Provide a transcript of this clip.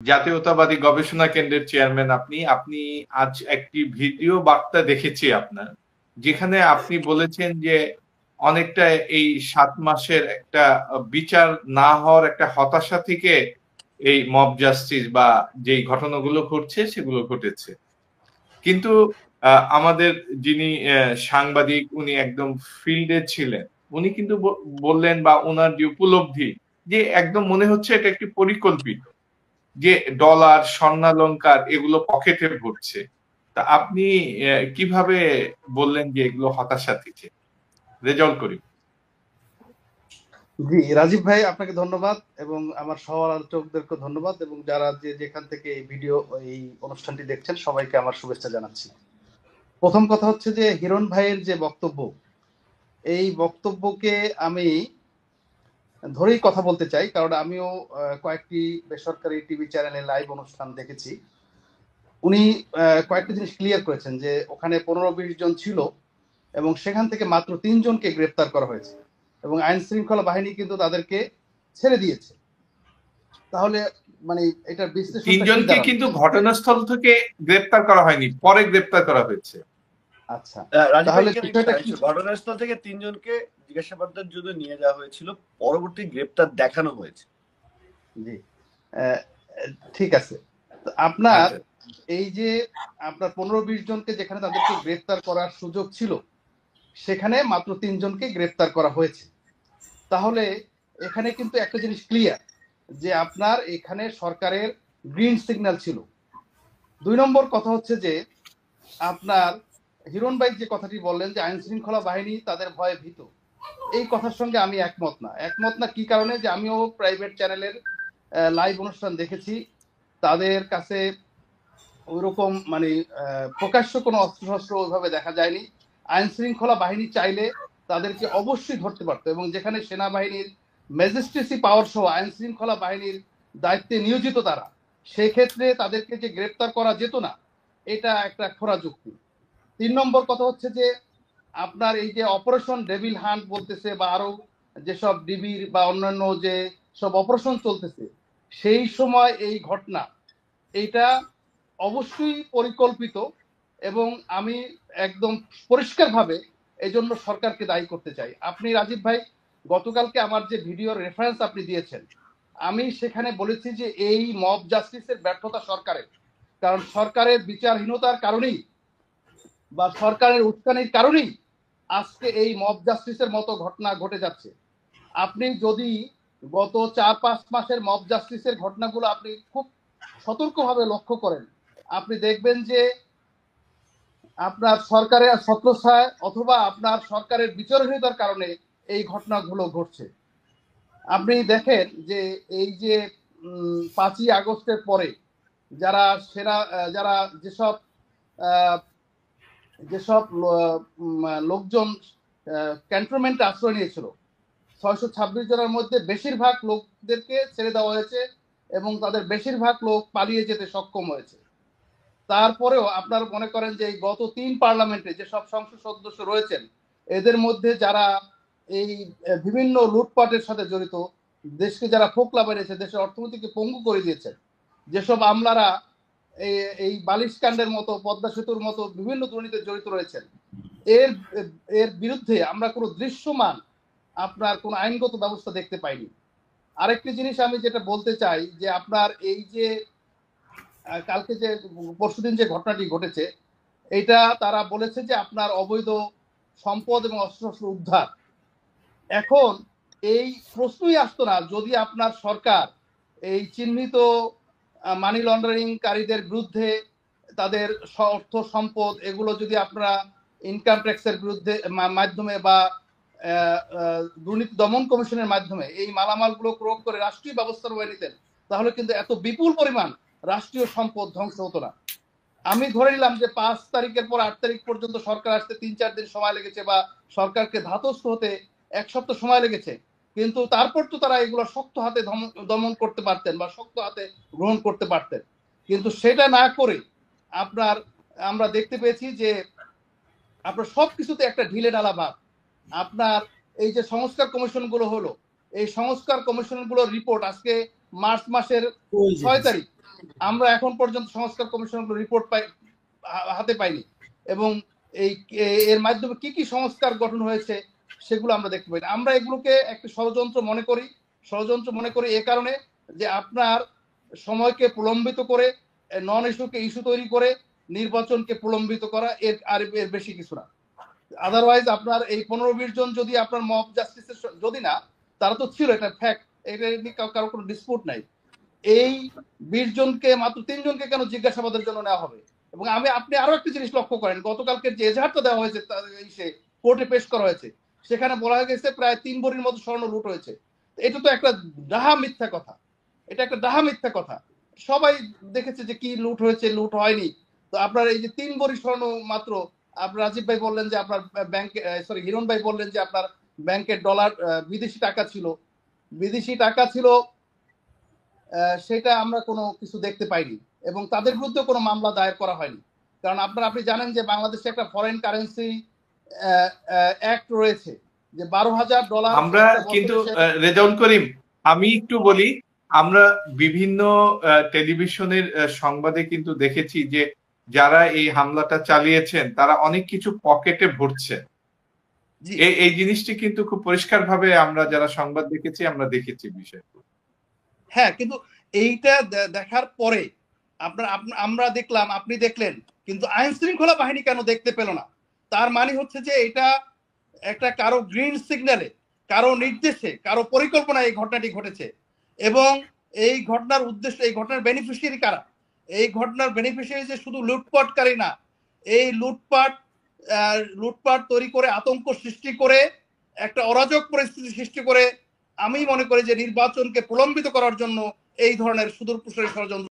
জাতীয়তাবাদী গবেষণা কেন্দ্রের চেয়ারম্যান আপনি। আপনি আজ একটি ভিডিও বার্তা দেখেছি আপনার, যেখানে আপনি বলেছেন যে অনেকটা এই ৭ মাসের একটা বিচার না হওয়ার একটা হতাশা থেকে এই মব জাস্টিস বা যেই ঘটনাগুলো ঘটছে সেগুলো ঘটেছে। কিন্তু আমাদের যিনি সাংবাদিক উনি একদম ফিল্ডে ছিলেন, উনি কিন্তু বললেন বা উনার যে উপলব্ধি যে একদম মনে হচ্ছে এটা একটি পরিকল্পিত, যে ডলার স্বর্ণালংকার এগুলো পকেটে ভরছে। তা আপনি কিভাবে বললেন যে এগুলো হতাশা থেকে? রেজাউল করিম। জি রাজীব ভাই, আপনাকে ধন্যবাদ এবং আমার সহ-আলোচকদেরকে ধন্যবাদ এবং যারা যেখান থেকে এই ভিডিও এই অনুষ্ঠানটি দেখছেন সবাইকে আমার শুভেচ্ছা জানাচ্ছি। প্রথম কথা হচ্ছে যে হিরণ ভাইয়ের যে বক্তব্য, এই বক্তব্যকে আমি ধরেই কথা বলতে চাই, কারণ আমিও কয়েকটি বেসরকারি টিভি চ্যানেলে লাইভ অনুষ্ঠান দেখেছি। উনি কয়েকটি জিনিস ক্লিয়ার করেছেন যে ওখানে 15-20 জন ছিল এবং সেখান থেকে মাত্র 3 জনকে গ্রেপ্তার করা হয়েছে এবং আইন শৃঙ্খলা বাহিনী কিন্তু তাদেরকে ছেড়ে দিয়েছে। তাহলে মানে এটার বিশ্লেষণটা 3 কি জনকে দাঁড়ালো? কিন্তু ঘটনাস্থল থেকে গ্রেপ্তার করা হয়নি, পরে গ্রেপ্তার করা হয়েছে। আচ্ছা, তাহলে বিষয়টা কি? ঘটনাস্থল থেকে 3 জনকে জিজ্ঞাসাবাদের জন্য নিয়ে যাওয়া হয়েছিল, পরবর্তী গ্রেপ্তার দেখানো হয়েছে। জি, ঠিক আছে। আপনার এই যে আপনার 15-20 জনকে যেখানে তাদেরকে গ্রেপ্তার করার সুযোগ ছিল, সেখানে মাত্র 3 জনকে গ্রেপ্তার করা হয়েছে। তাহলে এখানে কিন্তু একটা জিনিস ক্লিয়ার যে আপনার এখানে সরকারের গ্রিন সিগন্যাল ছিল। 2 নম্বর কথা হচ্ছে যে আপনার হিরণ ভাই যে কথাটি বললেন যে আইন শৃঙ্খলা বাহিনী তাদের ভয়ে ভীত, এই কথার সঙ্গে আমি একমত না। কি কারণে? যে আমিও প্রাইভেট চ্যানেলের লাইভ অনুষ্ঠান দেখেছি, তাদের কাছে ওইরকম মানে প্রকাশ্য কোনো অস্ত্রশস্ত্র ওইভাবে দেখা যায়নি। আইন শৃঙ্খলা বাহিনী চাইলে তাদেরকে অবশ্যই ধরতে পারতো এবং যেখানে সেনাবাহিনীর ম্যাজিস্ট্রেসি পাওয়ার সহ আইন শৃঙ্খলা বাহিনীর দায়িত্বে নিয়োজিত তারা, সেক্ষেত্রে তাদেরকে যে গ্রেপ্তার করা যেত না, এটা একটা খোরা যুক্তি। 3 নম্বর কথা হচ্ছে যে আপনার এই যে অপারেশন ডেভিল হান্ট বলতেছে বা আরো যেসব ডিবির বা অন্যান্য যে সব অপারেশন চলতেছে, সেই সময় এই ঘটনা, এইটা অবশ্যই পরিকল্পিত এবং আমি একদম পরিষ্কারভাবে এই জন্য সরকারকে দায়ী করতে চাই। আপনি রাজীব ভাই গতকালকে আমার যে ভিডিও রেফারেন্স আপনি দিয়েছেন, আমি সেখানে বলেছি যে এই মব জাস্টিসের ব্যর্থতা সরকারের, কারণ সরকারের বিচারহীনতার কারণেই বা সরকারের উস্কানির কারণেই আজকে এই মব জাস্টিসের মতো ঘটনা ঘটে যাচ্ছে। আপনি যদি গত 4-5 মাসের মব জাস্টিসের ঘটনাগুলো আপনি খুব সতর্কভাবে লক্ষ্য করেন, আপনি দেখবেন যে আপনার সরকারের ছত্রছায়া অথবা আপনার সরকারের বিচারহীনতার কারণে এই ঘটনাগুলো ঘটছে। আপনি দেখেন যে এই যে 5ই আগস্টের পরে যারা যারা যেসব যেসব লোকজন ক্যান্টনমেন্টে আশ্রয় নিয়েছিল, 626 জনের মধ্যে বেশিরভাগ লোকদেরকে ছেড়ে দেওয়া হয়েছে এবং তাদের বেশিরভাগ লোক পালিয়ে যেতে সক্ষম হয়েছে। তারপরেও আপনারা মনে করেন যে গত 3 পার্লামেন্টে যেসব সংসদ সদস্য রয়েছেন, এদের মধ্যে যারা এই বিভিন্ন লুটপাটের সাথে জড়িত, দেশকে যারা ফোকলা বেড়েছে, দেশের অর্থনীতিকে পঙ্গু করে দিয়েছে, যেসব আমলারা এই বালিশ কাণ্ডের মতো, পদ্মা সেতুর মতো বিভিন্ন দুর্নীতিতে জড়িত রয়েছেন, এর এর বিরুদ্ধে আমরা কোনো দৃশ্যমান আপনার কোনো আইনগত ব্যবস্থা দেখতে পাইনি। আরেকটি জিনিস আমি যেটা বলতে চাই যে আপনার এই যে কালকে যে পরশুদিন যে ঘটনাটি ঘটেছে, এটা তারা বলেছে যে আপনার অবৈধ সম্পদ এবং অস্ত্রশস্ত্র উদ্ধার। এখন এই প্রশ্নই আসতো না যদি আপনার সরকার এই চিহ্নিত মানি লন্ডারিংকারীদের বিরুদ্ধে তাদের অর্থ সম্পদ এগুলো যদি আপনারা ইনকাম ট্যাক্সের বিরুদ্ধে মাধ্যমে বা দুর্নীতি দমন কমিশনের মাধ্যমে এই মালামালগুলো ক্রয় করে রাষ্ট্রীয় ব্যবস্থা রয়ে নিতেন, তাহলে কিন্তু এত বিপুল পরিমাণ রাষ্ট্রীয় সম্পদ ধ্বংস হতো না। আমি ধরে নিলাম যে 5 তারিখের পর 8 তারিখ পর্যন্ত সরকার আসতে 3-4 দিন সময় লেগেছে বা সরকারকে ধাতস্থ হতে 1 সপ্তাহ সময় লেগেছে, কিন্তু তারপর তো তারা এগুলো শক্ত হাতে দমন করতে পারতেন বা শক্ত হাতে গ্রহণ করতে পারতেন। কিন্তু সেটা না করে আপনার আমরা দেখতে পেয়েছি যে আপনার সবকিছুতে একটা ঢিলে ঢালা ভাব। আপনার এই যে সংস্কার কমিশনগুলো হলো, এই সংস্কার কমিশনগুলোর রিপোর্ট আজকে মার্চ মাসের 6 তারিখ, আমরা এখন পর্যন্ত সংস্কার কমিশনের রিপোর্ট হাতে পাইনি, এবং এই এর মাধ্যমে কি কি সংস্কার গঠন হয়েছে সেগুলো আমরা দেখতে পাই। আমরা এগুলোকে একটা ষড়যন্ত্র মনে করি এ কারণে যে আপনার সময়কে প্রলম্বিত করে, নন ইস্যুকে ইস্যু তৈরি করে নির্বাচনকে প্রলম্বিত করা, এর বেশি কিছু না। আদারওয়াইজ আপনার এই 15-20 জন যদি আপনার মব জাস্টিসের যদি না, তারা তো ছিল, এটা ফ্যাক্ট, এটা নিয়ে কারো কোনো ডিসপুট নাই। এই 20 জনকে মাত্র 3 জনকে কেন জিজ্ঞাসাবাদের জন্য নেওয়া হবে? এবং আপনি আরো একটা জিনিস লক্ষ্য করেন, গতকালকে যে এজাহারটা দেওয়া হয়েছে কোর্টে পেশ করা হয়েছে, সেখানে বলা গেছে প্রায় 3 ভরির মতো স্বর্ণ লুট হয়েছে। এটা তো একটা ডাহা মিথ্যা কথা, সবাই দেখেছে যে কি লুট হয়েছে, লুট হয়নি। তো আপনার এই যে 3 ভরি স্বর্ণ মাত্র, আপনার রাজীব ভাই বললেন যে আপনার ব্যাংকে, হিরণ ভাই বললেন যে আপনার ব্যাংকের ডলার, বিদেশি টাকা ছিল, সেটা আমরা কোনো কিছু দেখতে পাইনি, এবং তাদের বিরুদ্ধে কোনো মামলা দায়ের করা হয়নি। কারণ আপনি জানেন যে বাংলাদেশে একটা ফরেন কারেন্সি অ্যাক্ট রয়েছে, যে $12,000 আমরা কিন্তু রেজাউল করিম, আমি একটু বলি, আমরা বিভিন্ন টেলিভিশনের সংবাদে কিন্তু দেখেছি যে যারা এই হামলাটা চালিয়েছেন তারা অনেক কিছু পকেটে ভরছে। এই জিনিসটি কিন্তু খুব পরিষ্কার ভাবে আমরা যারা সংবাদ দেখেছি আমরা দেখেছি বিষয়টা। হ্যাঁ, কিন্তু এইটা দেখার পরে আমরা দেখলাম, আপনি দেখলেন, কিন্তু আইন শৃঙ্খলা বাহিনী কেন দেখতে পেল না? তার মানে হচ্ছে যে এটা একটা কারো গ্রিন সিগন্যালে, কারো নির্দেশে, কারো পরিকল্পনায় এই ঘটনাটি ঘটেছে। এবং এই ঘটনার উদ্দেশ্য, এই ঘটনার বেনিফিশিয়ারি কারা? এই ঘটনার বেনিফিশিয়ারি যে শুধু লুটপাটকারী না, এই লুটপাট তৈরি করে, আতঙ্ক সৃষ্টি করে, একটা অরাজক পরিস্থিতি সৃষ্টি করে, আমি মনে করি যে নির্বাচনকে প্রলম্বিত করার জন্য এই ধরনের সুদূরপ্রসারী ষড়যন্ত্র